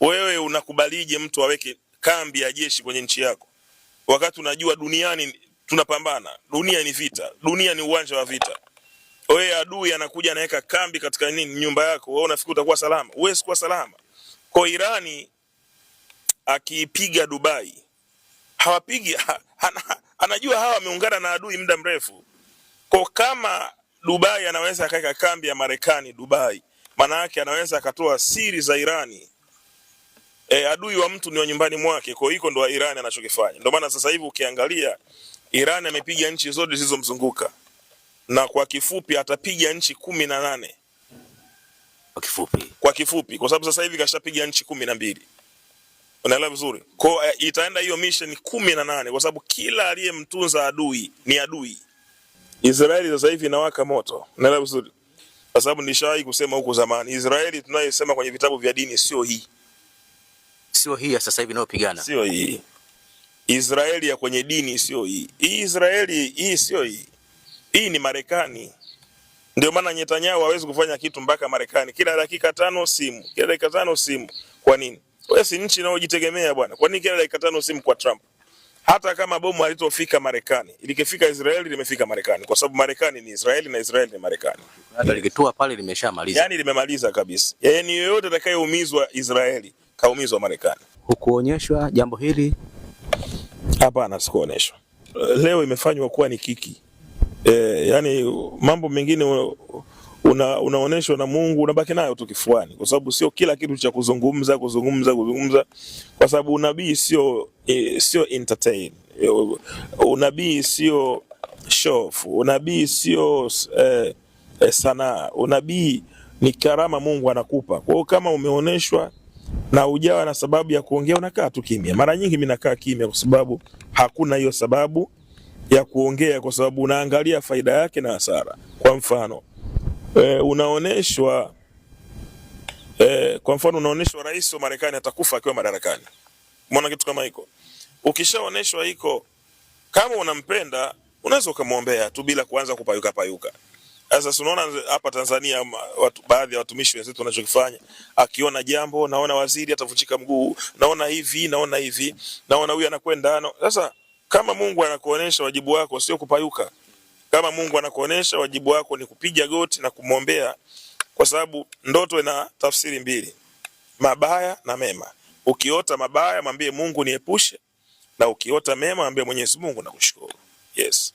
Wewe unakubalije mtu aweke kambi ya jeshi kwenye nchi yako wakati unajua duniani tunapambana, dunia ni vita, dunia ni uwanja wa vita? Wewe adui anakuja anaweka kambi katika nyumba yako, wewe unafikiri utakuwa salama? Huwezi kuwa salama. Kwa Irani akipiga Dubai, hawapigi anajua hawa wameungana na adui muda mrefu. Kwa kama Dubai anaweza akaweka kambi ya Marekani Dubai, maana yake anaweza akatoa siri za Irani. Adui wa mtu ni wa nyumbani mwake. Kwa hiyo ndo Irani anachokifanya. Ndio maana sasa hivi ukiangalia Irani amepiga nchi zote zilizomzunguka, na kwa kifupi atapiga nchi 18. Kwa kifupi kwa sababu sasa hivi kashapiga nchi 12. Unaelewa vizuri? Kwa itaenda hiyo mission 18 kwa sababu kila aliyemtunza adui ni adui. Israeli sasa hivi inawaka moto. Unaelewa vizuri? Kwa sababu nilishawahi kusema huko zamani, Israeli tunayosema kwenye vitabu vya dini sio hii. Sio hii ya sasa hivi inayopigana. Sio hii. Israeli ya kwenye dini sio hii. Hii Israeli hii sio hii. Hii ni Marekani. Ndio maana Netanyahu hawezi kufanya kitu mpaka Marekani. Kila dakika 5 simu. Kila dakika 5 simu. Kwa nini? Wewe si nchi inayojitegemea bwana. Kwa nini kila dakika 5 simu kwa Trump? Hata kama bomu halitofika Marekani, ilikifika Israeli limefika Marekani, kwa sababu Marekani ni Israeli na Israeli ni Marekani. Hata likitua pale limeshamaliza. Yaani limemaliza kabisa. Yaani yoyote atakayeumizwa Israeli kaumizwa Marekani. Hukuonyeshwa jambo hili? Hapana, sikuonyeshwa. Leo imefanywa kuwa ni kiki. Yani mambo mengine unaoneshwa na Mungu, unabaki nayo tu kifuani, kwa sababu sio kila kitu cha kuzungumza, kwa sababu unabii sio entertain. Unabii sio show off. Unabii sio sanaa. Unabii ni karama Mungu anakupa. Kwa hiyo kama umeoneshwa na ujawa na sababu ya kuongea, unakaa tu kimya. Mara nyingi mimi nakaa kimya kwa sababu hakuna hiyo sababu ya kuongea, kwa sababu unaangalia faida yake na hasara. Kwa mfano unaoneshwa rais wa Marekani atakufa akiwa madarakani. Umeona kitu kama hiko? Ukishaoneshwa hiko, kama unampenda unaweza kumuombea tu bila kuanza kupayuka. Sasa unaona hapa Tanzania baadhi ya watumishi wenzetu wanachokifanya, akiona jambo, naona waziri atavunjika mguu, naona hivi, naona huyu anakwenda. Sasa kama Mungu anakuonesha, wajibu wako sio kupayuka. Kama Mungu anakuonesha, wajibu wako ni kupiga goti na kumwombea, kwa sababu ndoto ina tafsiri mbili, mabaya na mema. Ukiota mabaya mwambie Mungu niepushe, na ukiota mema mwambie Mwenyezi Mungu nakushukuru. Yes.